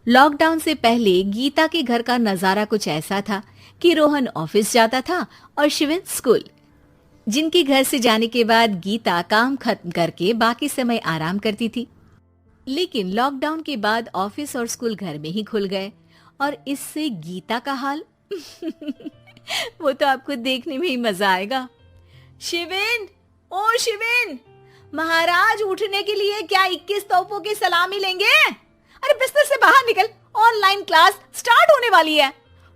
Lockdown से पहले गीता के घर का नजारा कुछ ऐसा था कि रोहन ऑफिस जाता था और शिविन स्कूल। जिनके घर से जाने के बाद गीता काम खत्म करके बाकी समय आराम करती थी। लेकिन लॉकडाउन के बाद ऑफिस और स्कूल घर में ही खुल गए और इससे गीता का हाल वो तो आपको देखने में ही मजा आएगा। शिविन, ओ शिविन, महाराज उठने के लिए क्या 21 तोपों की सलामी लेंगे? अरे बिस्तर से बाहर निकल, ऑनलाइन क्लास स्टार्ट होने वाली है।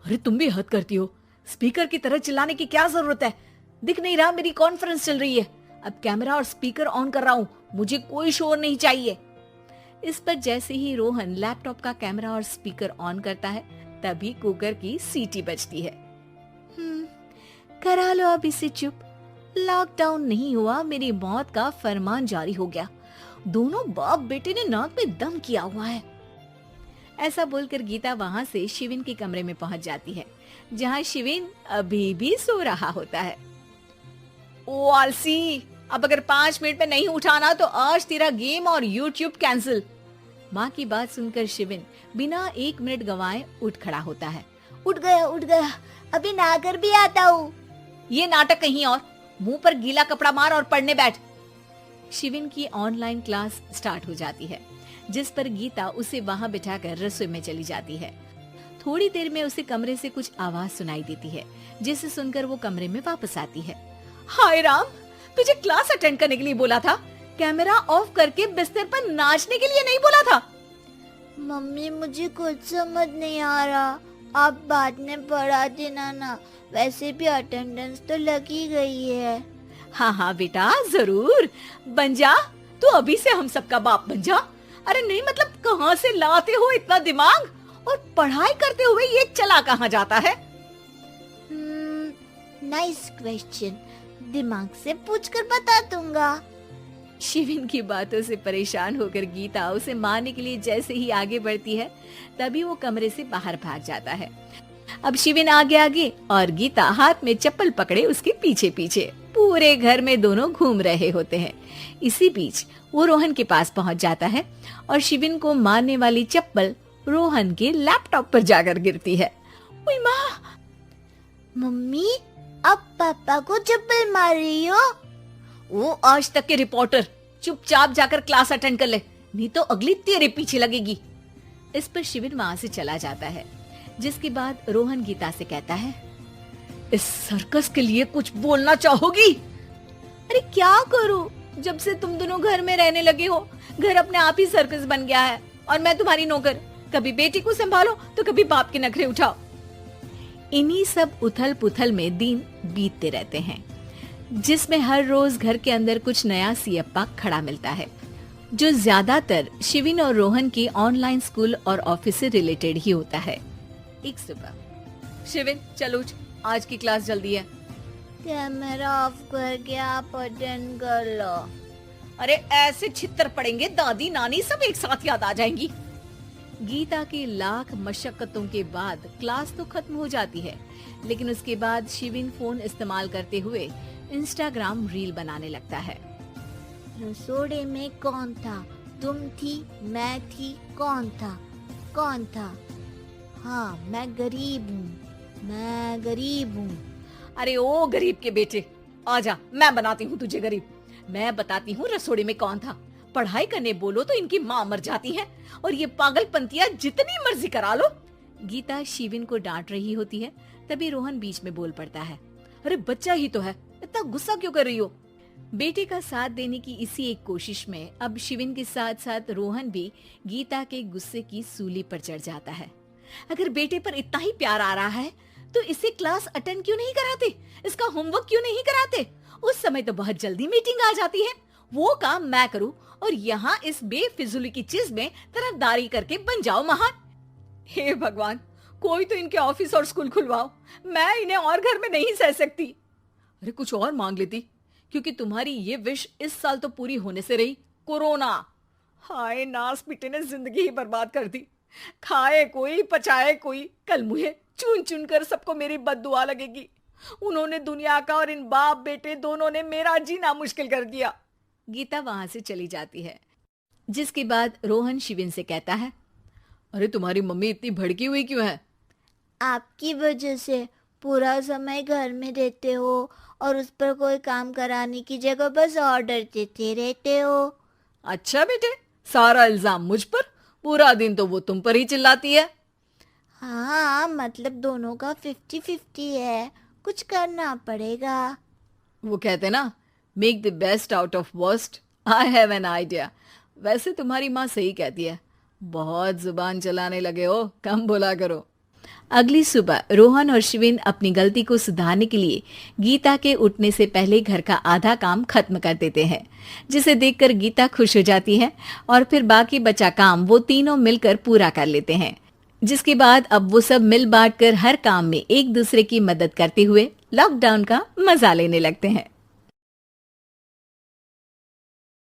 अरे तुम भी हद करती हो, स्पीकर की तरह चिल्लाने की क्या जरूरत है? दिख नहीं रहा मेरी कॉन्फ्रेंस चल रही है। अब कैमरा और स्पीकर ऑन कर रहा हूँ, मुझे कोई शोर नहीं चाहिए। इस पर जैसे ही रोहन लैपटॉप का कैमरा और स्पीकर ऑन करता है तभी कुकर की सीटी बजती है। करा लो अब इसे चुप। लॉकडाउन नहीं हुआ, मेरी मौत का फरमान जारी हो गया। दोनों बाप बेटे ने नाक में दम किया हुआ है। ऐसा बोलकर गीता वहां से शिविन के कमरे में पहुंच जाती है, जहां शिविन अभी भी सो रहा होता है। ओ आलसी, अब अगर 5 मिनट में नहीं उठाना तो आज तेरा गेम और यूट्यूब कैंसिल। माँ की बात सुनकर शिविन बिना 1 मिनट गंवाए उठ खड़ा होता है। उठ गया, अभी नहाकर भी आता हूँ। ये नाटक कहीं और, मुंह पर गीला कपड़ा मार और पढ़ने बैठ। शिविन की ऑनलाइन क्लास स्टार्ट हो जाती है, जिस पर गीता उसे वहां बिठाकर रसोई में चली जाती है। थोड़ी देर में उसे कमरे से कुछ आवाज सुनाई देती है, जिसे सुनकर वो कमरे में वापस आती है। हाय राम, तुझे क्लास अटेंड करने के लिए बोला था, कैमरा ऑफ करके बिस्तर पर नाचने के लिए नहीं बोला था। मम्मी मुझे कुछ समझ नहीं आ रहा, आप बाद में पढ़ा देना ना, वैसे भी अटेंडेंस तो लगी गई है। हाँ हाँ बेटा, जरूर बन जा, तू अभी से हम सबका बाप बन जा। अरे नहीं मतलब कहाँ से लाते हो इतना दिमाग, और पढ़ाई करते हुए ये चला कहाँ जाता है? नाइस क्वेश्चन, दिमाग से पूछकर बता दूंगा। शिविन की बातों से परेशान होकर गीता उसे मारने के लिए जैसे ही आगे बढ़ती है तभी वो कमरे से बाहर भाग जाता है। अब शिविन आगे आगे और गीता हाथ में चप्पल पकड़े उसके पीछे पीछे पूरे घर में दोनों घूम रहे होते हैं। इसी बीच वो रोहन के पास पहुंच जाता है और शिविन को मारने वाली चप्पल रोहन के लैपटॉप पर जाकर गिरती है। ओए माँ! मम्मी, अब पापा को चप्पल मार रही हो? वो आज तक के रिपोर्टर, चुपचाप जाकर क्लास अटेंड कर ले, नहीं तो अगली तेरे पीछे लगेगी। इस पर शिविन वहां से चला जाता है, जिसके बाद रोहन गीता से कहता है, इस सर्कस के लिए कुछ बोलना चाहोगी? अरे क्या करूं, जब से तुम दोनों घर में रहने लगे हो, घर अपने आप ही सर्कस बन गया है और मैं तुम्हारी नौकर। कभी बेटी को संभालो तो कभी बाप के नखरे उठाओ। इन्हीं सब उथल पुथल में दिन बीतते रहते हैं, जिसमें हर रोज घर के अंदर कुछ नया सियप्पा खड़ा मिलता है, जो ज्यादातर शिविन और रोहन के ऑनलाइन स्कूल और ऑफिस से रिलेटेड ही होता है। एक सुबह, शिविन चल उठ, आज की क्लास जल्दी है। कैमरा ऑफ करके आप अटेंड कर लो। अरे ऐसे छित्तर पड़ेंगे, दादी नानी सब एक साथ याद आ जाएंगी। गीता की लाख मशक्कतों के बाद क्लास तो खत्म हो जाती है, लेकिन उसके बाद शिविन फोन इस्तेमाल करते हुए इंस्टाग्राम रील बनाने लगता है। रसोड़े में कौन था? तुम थी, मैं थी, कौन था? कौन था? हाँ, मैं गरीब हूँ। अरे ओ गरीब के बेटे, आजा, मैं बनाती हूँ तुझे गरीब। मैं बताती हूँ रसोड़े में कौन था। पढ़ाई करने बोलो तो इनकी माँ मर जाती है, और ये पागलपंतियाँ जितनी मर्जी करा लो। गीता शिविन को डांट रही होती है, तभी रोहन बीच में बोल पड़ता है, अरे बच्चा ही तो है, इतना गुस्सा क्यों कर रही हो? बेटे का साथ देने की इसी एक कोशिश में अब शिविन के साथ साथ रोहन भी गीता के गुस्से की सूली पर चढ़ जाता है। अगर बेटे पर इतना ही प्यार आ रहा है तो इसे क्लास अटेंड क्यों नहीं कराते, इसका होमवर्क क्यों नहीं कराते? उस समय तो बहुत जल्दी मीटिंग आ जाती है, वो काम मैं करूं और यहाँ इस बेफिजुली की चीज में तरफदारी करके बन जाओ महान। हे भगवान, कोई तो इनके ऑफिस और स्कूल खुलवाओ, मैं इन्हें और घर में नहीं सह सकती। अरे कुछ और मांग लेती, क्योंकि तुम्हारी ये विश इस साल तो पूरी होने से रही, कोरोना। हाय नास बेटे ने जिंदगी ही बर्बाद कर दी। खाए कोई पचाए कोई, कल मुझे चुन चुन कर सबको मेरी बद्दुआ लगेगी। उन्होंने दुनिया का और इन बाप बेटे दोनों ने मेरा जीना मुश्किल कर दिया। गीता वहां से चली जाती है, जिसके बाद रोहन शिविन से कहता है, अरे तुम्हारी मम्मी इतनी भड़की हुई क्यों है? आपकी वजह से पूरा समय घर में रहते हो और उस पर कोई काम कराने की जगह बस ऑर्डर देते रहते हो। अच्छा बेटे, सारा इल्जाम मुझ पर? पूरा दिन तो वो तुम पर ही चिल्लाती है। हाँ, मतलब दोनों का 50-50 है, कुछ करना पड़ेगा। वो कहते ना, make the best out of worst. I have an idea. वैसे तुम्हारी माँ सही कहती है, बहुत जुबान चलाने लगे हो, कम बोला करो। अगली सुबह रोहन और शिवेन अपनी गलती को सुधारने के लिए गीता के उठने से पहले घर का आधा काम खत्म कर देते हैं, जिसे देखकर गीता खुश हो जाती है और फिर बाकी बचा काम वो तीनों मिलकर पूरा कर लेते हैं। जिसके बाद अब वो सब मिल बांट कर हर काम में एक दूसरे की मदद करते हुए लॉकडाउन का मजा लेने लगते हैं।